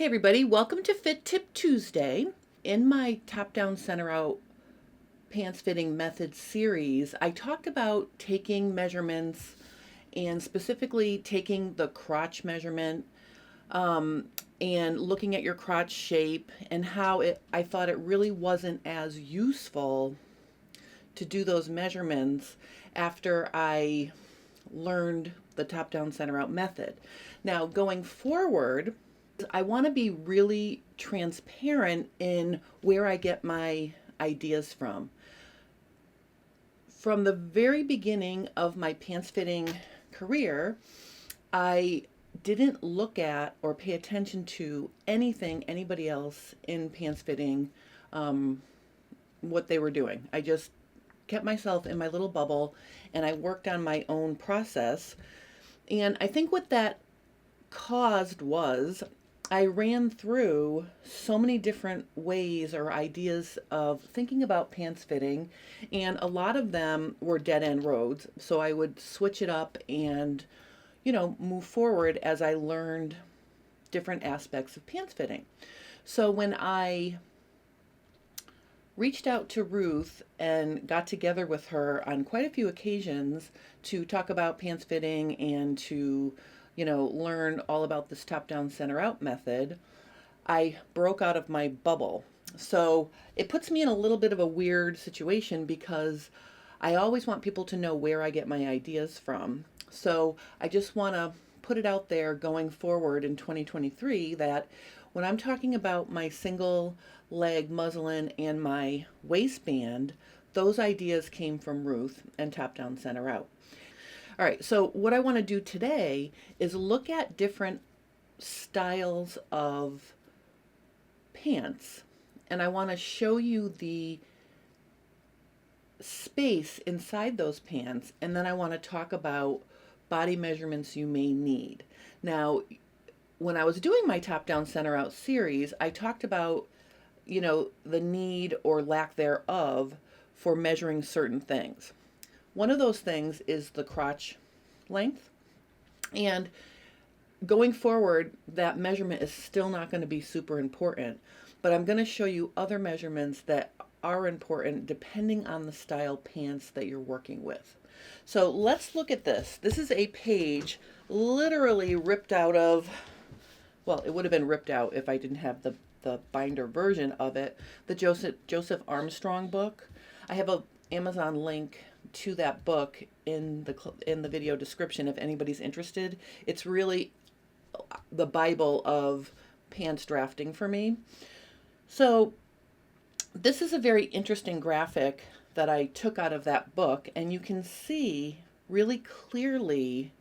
Hey everybody, welcome to Fit Tip Tuesday. In my top down center out pants fitting method series, I talked about taking measurements and specifically taking the crotch measurement um, and looking at your crotch shape and how I thought it really wasn't as useful to do those measurements after I learned the top down center out method. Now, going forward, I want to be really transparent in where I get my ideas from. From the very beginning of my pants fitting career, I didn't look at or pay attention to anything anybody else in pants fitting, what they were doing. I just kept myself in my little bubble and I worked on my own process. And I think what that caused was I ran through so many different ways or ideas of thinking about pants fitting, and a lot of them were dead end roads. So I would switch it up and, move forward as I learned different aspects of pants fitting. So when I reached out to Ruth and got together with her on quite a few occasions to talk about pants fitting and to, learn all about this top down center out method, I broke out of my bubble. So it puts me in a little bit of a weird situation because I always want people to know where I get my ideas from. So I just want to put it out there going forward in 2023 that when I'm talking about my single leg muslin and my waistband, those ideas came from Ruth and top down center out. All right, so what I want to do today is look at different styles of pants, and I want to show you the space inside those pants, and then I want to talk about body measurements you may need. Now, when I was doing my top down center out series, I talked about, the need or lack thereof for measuring certain things. One of those things is the crotch length. And going forward, that measurement is still not going to be super important, but I'm going to show you other measurements that are important depending on the style pants that you're working with. So let's look at this. This is a page literally ripped out of, well, it would have been ripped out if I didn't have the binder version of it, the Joseph Armstrong book. I have a Amazon link to that book in the video description if anybody's interested. It's really the Bible of pants drafting for me. So this is a very interesting graphic that I took out of that book, and you can see really clearly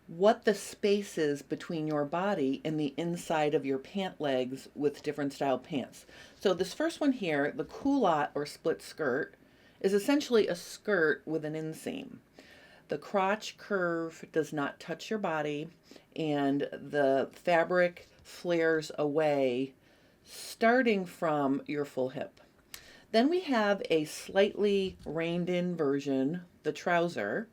what the space is between your body and the inside of your pant legs with different style pants. So this first one here, the culotte or split skirt, is essentially a skirt with an inseam. The crotch curve does not touch your body, and the fabric flares away starting from your full hip. Then we have a slightly reined in version, the trouser.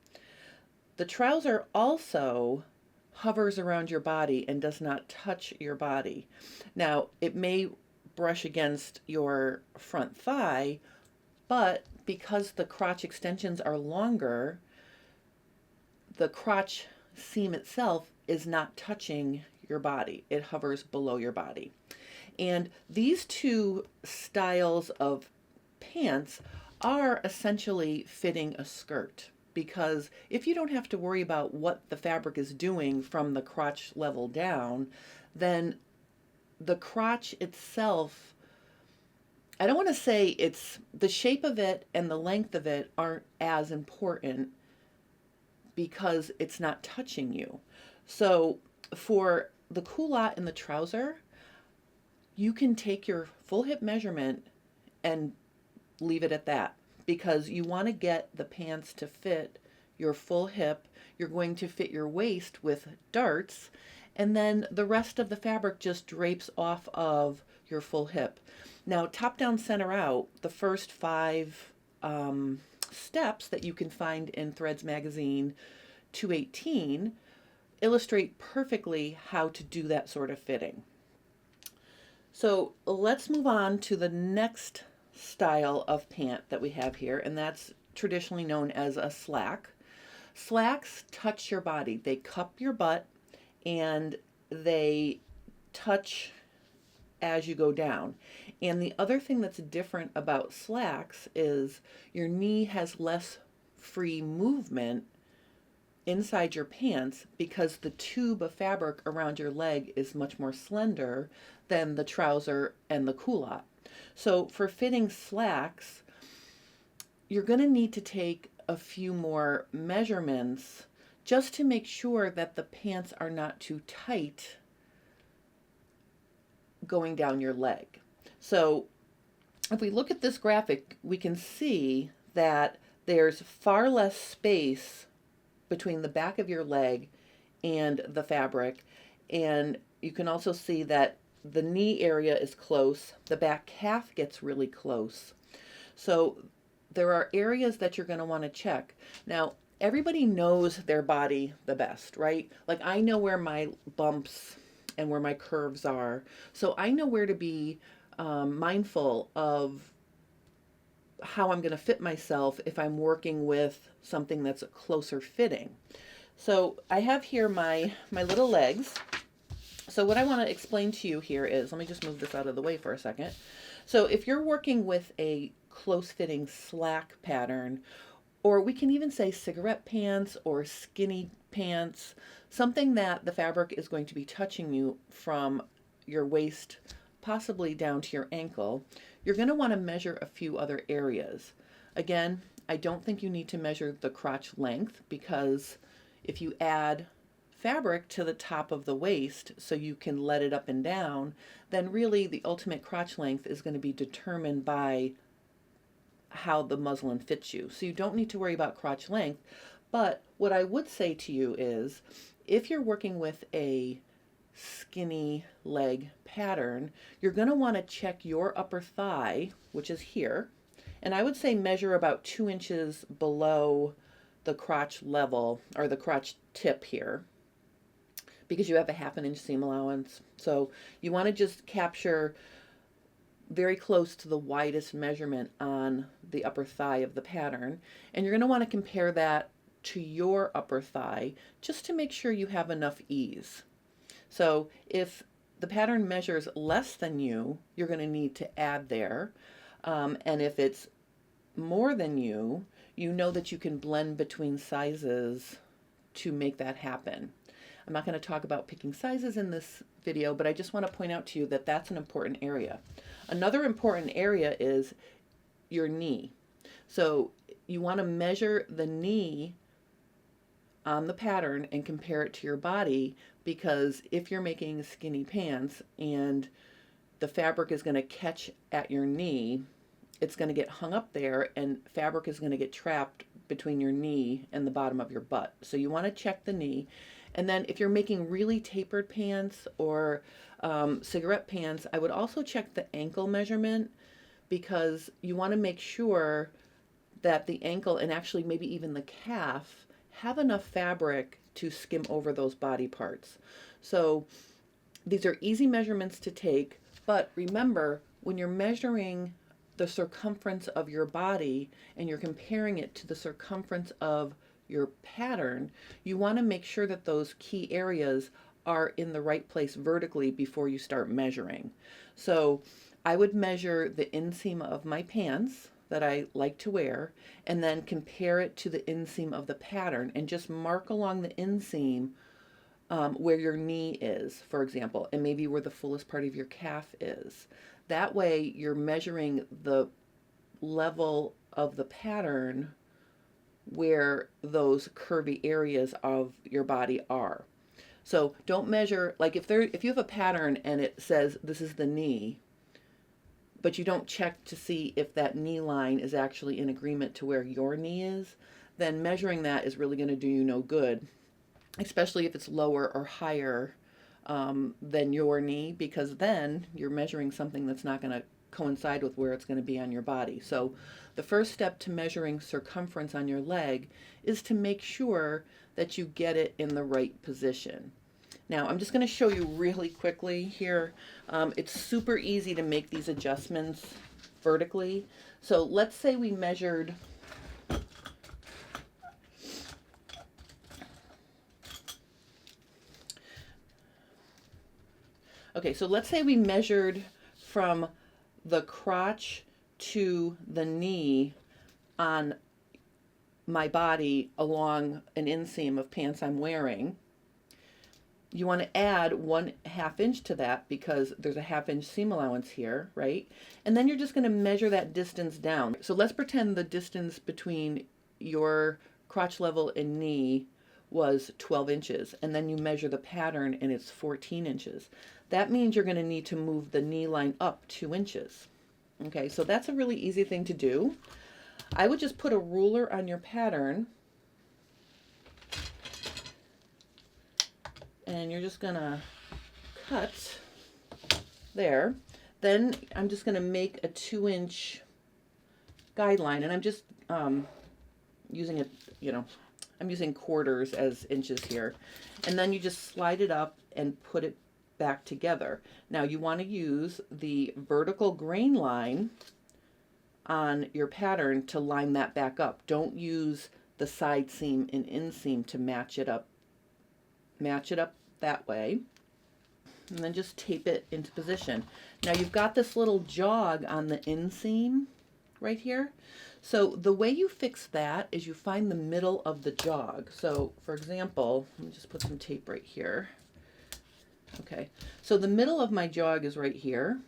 The trouser also hovers around your body and does not touch your body. Now, it may brush against your front thigh, but because the crotch extensions are longer, the crotch seam itself is not touching your body. It hovers below your body. And these two styles of pants are essentially fitting a skirt, because if you don't have to worry about what the fabric is doing from the crotch level down, then the crotch itself, I don't want to say it's the shape of it and the length of it aren't as important because it's not touching you. So for the culotte and the trouser, you can take your full hip measurement and leave it at that, because you want to get the pants to fit your full hip. You're going to fit your waist with darts, and then the rest of the fabric just drapes off of your full hip. Now, top down, center out, the first 5 steps that you can find in Threads Magazine 218 illustrate perfectly how to do that sort of fitting. So let's move on to the next style of pant that we have here, and that's traditionally known as a slack. Slacks touch your body. They cup your butt and they touch as you go down. And the other thing that's different about slacks is your knee has less free movement inside your pants because the tube of fabric around your leg is much more slender than the trouser and the culotte. So for fitting slacks, you're going to need to take a few more measurements just to make sure that the pants are not too tight going down your leg. So if we look at this graphic, we can see that there's far less space between the back of your leg and the fabric. And you can also see that the knee area is close, the back calf gets really close. So there are areas that you're going to want to check. Now, everybody knows their body the best, right? Like I know where my bumps and where my curves are. So I know where to be mindful of how I'm going to fit myself if I'm working with something that's a closer fitting. So I have here my little legs. So what I want to explain to you here is, let me just move this out of the way for a second. So if you're working with a close fitting slack pattern, or we can even say cigarette pants or skinny pants, something that the fabric is going to be touching you from your waist possibly down to your ankle, you're going to want to measure a few other areas. Again, I don't think you need to measure the crotch length, because if you add fabric to the top of the waist so you can let it up and down, then really the ultimate crotch length is going to be determined by how the muslin fits you. So you don't need to worry about crotch length. But what I would say to you is, if you're working with a skinny leg pattern, you're going to want to check your upper thigh, which is here. And I would say measure about 2 inches below the crotch level, or the crotch tip here, because you have a 1/2 inch seam allowance. So you want to just capture very close to the widest measurement on the upper thigh of the pattern. And you're going to want to compare that to your upper thigh just to make sure you have enough ease. So if the pattern measures less than you, you're going to need to add there. And if it's more than you, you know that you can blend between sizes to make that happen. I'm not going to talk about picking sizes in this video, but I just want to point out to you that that's an important area. Another important area is your knee. So you want to measure the knee on the pattern and compare it to your body, because if you're making skinny pants and the fabric is going to catch at your knee, it's going to get hung up there and fabric is going to get trapped between your knee and the bottom of your butt. So you want to check the knee. And then if you're making really tapered pants or cigarette pants, I would also check the ankle measurement, because you want to make sure that the ankle and actually maybe even the calf have enough fabric to skim over those body parts. So these are easy measurements to take, but remember, when you're measuring the circumference of your body and you're comparing it to the circumference of your pattern, you want to make sure that those key areas are in the right place vertically before you start measuring. So I would measure the inseam of my pants that I like to wear and then compare it to the inseam of the pattern and just mark along the inseam where your knee is, for example, and maybe where the fullest part of your calf is. That way you're measuring the level of the pattern where those curvy areas of your body are. So don't measure, like if you have a pattern and it says this is the knee, but you don't check to see if that knee line is actually in agreement to where your knee is, then measuring that is really going to do you no good, especially if it's lower or higher than your knee, because then you're measuring something that's not going to coincide with where it's going to be on your body. So the first step to measuring circumference on your leg is to make sure that you get it in the right position. Now I'm just going to show you really quickly here. It's super easy to make these adjustments vertically. So let's say we measured, okay, so let's say we measured from the crotch to the knee on my body along an inseam of pants I'm wearing. You want to add 1/2 inch to that because there's a 1/2 inch seam allowance here, right? And then you're just going to measure that distance down. So let's pretend the distance between your crotch level and knee was 12 inches, and then you measure the pattern and it's 14 inches. That means you're going to need to move the knee line up 2 inches. Okay, so that's a really easy thing to do. I would just put a ruler on your pattern, and you're just gonna cut there. Then I'm just gonna make a 2-inch guideline, and I'm just using it, I'm using quarters as inches here. And then you just slide it up and put it back together. Now you want to use the vertical grain line on your pattern to line that back up. Don't use the side seam and inseam to match it up. Match it up that way, and then just tape it into position. Now you've got this little jog on the inseam right here. So the way you fix that is you find the middle of the jog. So for example, let me just put some tape right here. Okay, so the middle of my jog is right here.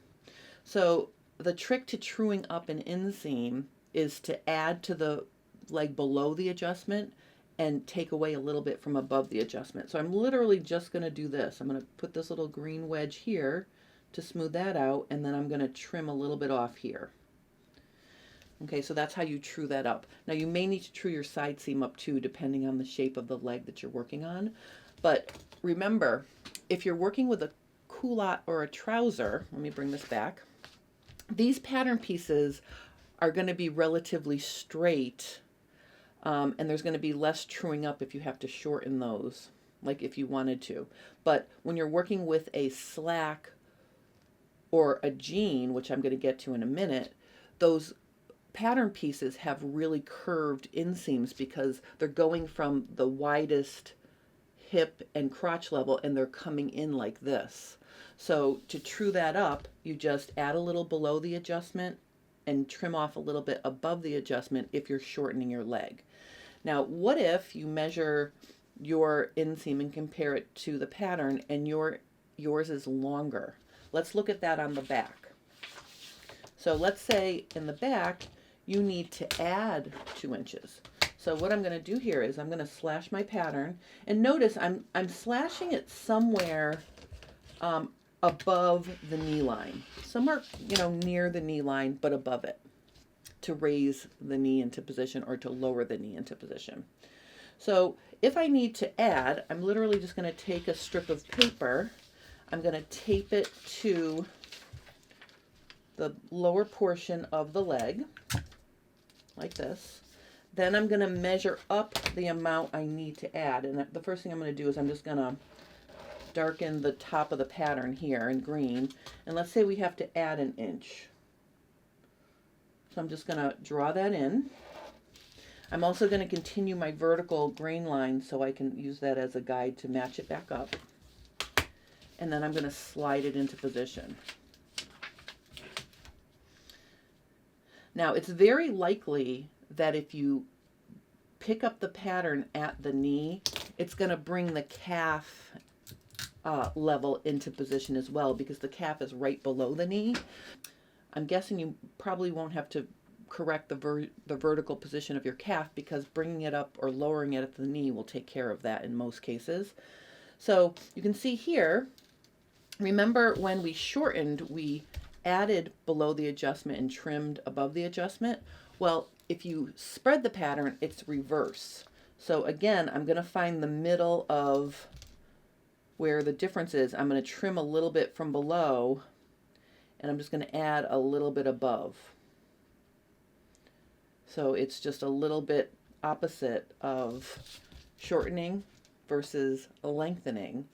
So the trick to truing up an inseam is to add to the leg below the adjustment and take away a little bit from above the adjustment. So I'm literally just going to do this. I'm going to put this little green wedge here to smooth that out, and then I'm going to trim a little bit off here. Okay, so that's how you true that up. Now you may need to true your side seam up too, depending on the shape of the leg that you're working on. But remember, if you're working with a culotte or a trouser, let me bring this back, these pattern pieces are going to be relatively straight, and there's going to be less truing up if you have to shorten those, like if you wanted to. But when you're working with a slack or a jean, which I'm going to get to in a minute, those pattern pieces have really curved inseams because they're going from the widest hip and crotch level and they're coming in like this. So to true that up, you just add a little below the adjustment and trim off a little bit above the adjustment if you're shortening your leg. Now, what if you measure your inseam and compare it to the pattern and yours is longer? Let's look at that on the back. So let's say in the back, you need to add 2 inches. So what I'm going to do here is I'm going to slash my pattern, and notice I'm slashing it somewhere above the knee line, somewhere near the knee line, but above it, to raise the knee into position or to lower the knee into position. So if I need to add, I'm literally just going to take a strip of paper. I'm going to tape it to the lower portion of the leg, like this. Then I'm going to measure up the amount I need to add. And the first thing I'm going to do is I'm just going to darken the top of the pattern here in green. And let's say we have to add 1 inch. So I'm just going to draw that in. I'm also going to continue my vertical grain line so I can use that as a guide to match it back up. And then I'm going to slide it into position. Now, it's very likely that if you pick up the pattern at the knee, it's going to bring the calf level into position as well, because the calf is right below the knee. I'm guessing you probably won't have to correct the vertical position of your calf, because bringing it up or lowering it at the knee will take care of that in most cases. So you can see here, remember when we shortened, we added below the adjustment and trimmed above the adjustment. Well, if you spread the pattern, it's reverse. So again, I'm going to find the middle of where the difference is. I'm going to trim a little bit from below, and I'm just going to add a little bit above. So it's just a little bit opposite of shortening versus lengthening.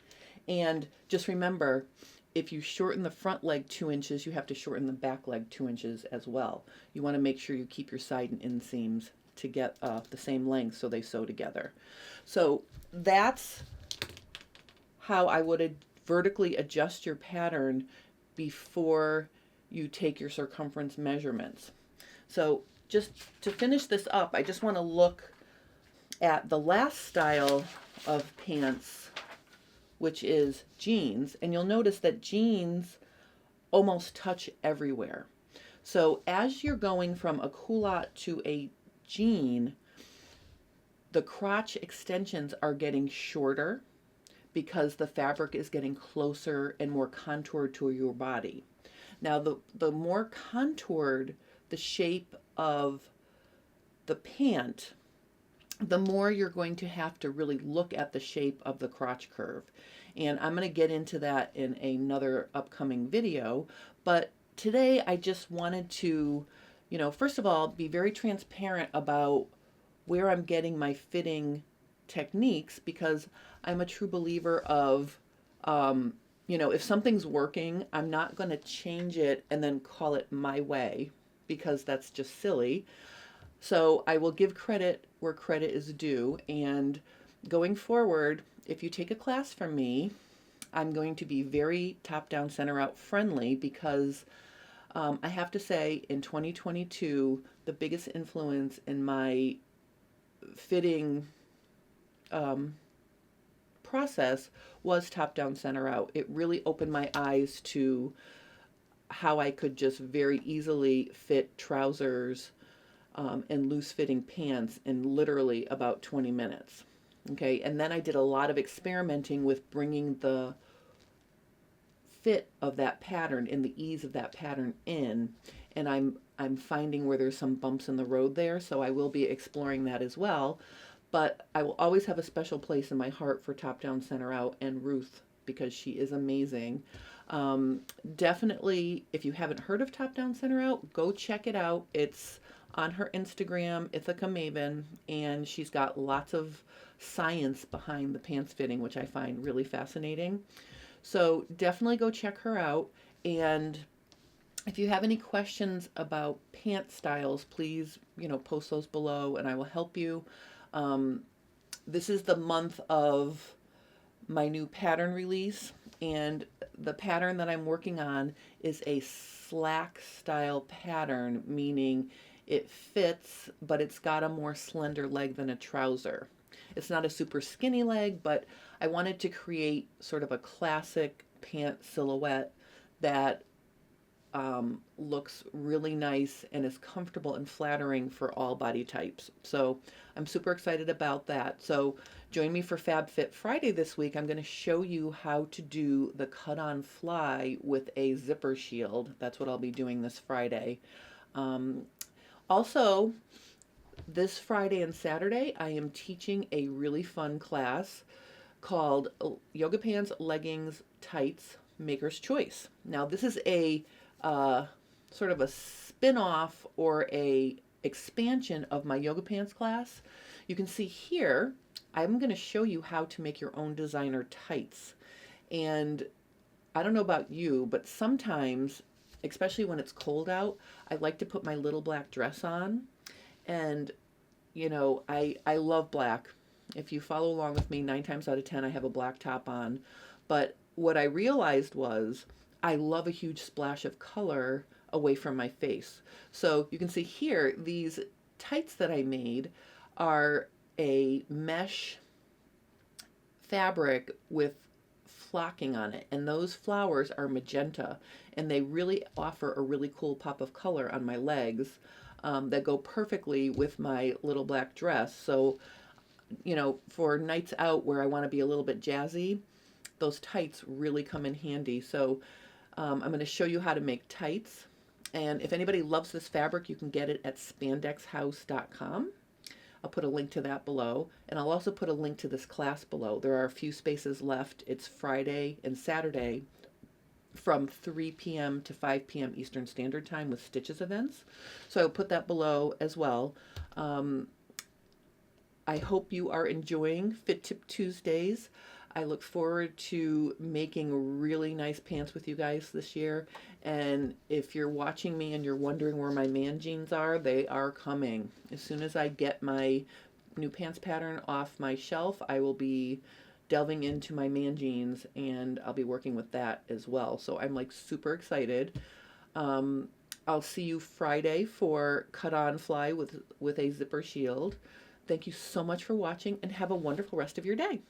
And just remember, if you shorten the front leg 2 inches, you have to shorten the back leg 2 inches as well. You want to make sure you keep your side and inseams to get the same length so they sew together. So that's how I would vertically adjust your pattern before you take your circumference measurements. So just to finish this up, I just want to look at the last style of pants, which is jeans, and you'll notice that jeans almost touch everywhere. So as you're going from a culotte to a jean, the crotch extensions are getting shorter because the fabric is getting closer and more contoured to your body. Now, the more contoured the shape of the pant, the more you're going to have to really look at the shape of the crotch curve. And I'm going to get into that in another upcoming video. But today I just wanted to, first of all, be very transparent about where I'm getting my fitting techniques, because I'm a true believer of, if something's working, I'm not going to change it and then call it my way, because that's just silly. So I will give credit where credit is due. And going forward, if you take a class from me, I'm going to be very top down, center out friendly, because I have to say in 2022, the biggest influence in my fitting process was top down, center out. It really opened my eyes to how I could just very easily fit trousers and loose fitting pants in literally about 20 minutes. Okay, and then I did a lot of experimenting with bringing the fit of that pattern and the ease of that pattern in, and I'm finding where there's some bumps in the road there, so I will be exploring that as well. But I will always have a special place in my heart for top down, center out, and Ruth, because she is amazing. Definitely, if you haven't heard of top down, center out, go check it out. It's on her Instagram, Ithaca Maven, and she's got lots of science behind the pants fitting, which I find really fascinating. So definitely go check her out. And if you have any questions about pant styles, please, post those below and I will help you. This is the month of my new pattern release, and the pattern that I'm working on is a slack style pattern, meaning it fits, but it's got a more slender leg than a trouser. It's not a super skinny leg, but I wanted to create sort of a classic pant silhouette that looks really nice and is comfortable and flattering for all body types. So I'm super excited about that. So join me for FabFit Friday this week. I'm going to show you how to do the cut on fly with a zipper shield. That's what I'll be doing this Friday. Also, this Friday and Saturday, I am teaching a really fun class called Yoga Pants, Leggings, Tights, Maker's Choice. Now, this is a sort of a spin-off or a expansion of my yoga pants class. You can see here, I'm going to show you how to make your own designer tights. And I don't know about you, but sometimes, especially when it's cold out, I like to put my little black dress on. And, I love black. If you follow along with me, 9 times out of 10, I have a black top on. But what I realized was I love a huge splash of color away from my face. So you can see here, these tights that I made are a mesh fabric with flocking on it. And those flowers are magenta. And they really offer a really cool pop of color on my legs that go perfectly with my little black dress. So, for nights out where I want to be a little bit jazzy, those tights really come in handy. So I'm going to show you how to make tights. And if anybody loves this fabric, you can get it at spandexhouse.com. I'll put a link to that below. And I'll also put a link to this class below. There are a few spaces left. It's Friday and Saturday from 3 p.m. to 5 p.m. Eastern Standard Time with Stitches events. So I'll put that below as well. I hope you are enjoying Fit Tip Tuesdays. I look forward to making really nice pants with you guys this year. And if you're watching me and you're wondering where my man jeans are, they are coming. As soon as I get my new pants pattern off my shelf, I will be delving into my man jeans and I'll be working with that as well. So I'm like super excited. Um, I'll see you Friday for Cut On Fly with a zipper shield. Thank you so much for watching and have a wonderful rest of your day.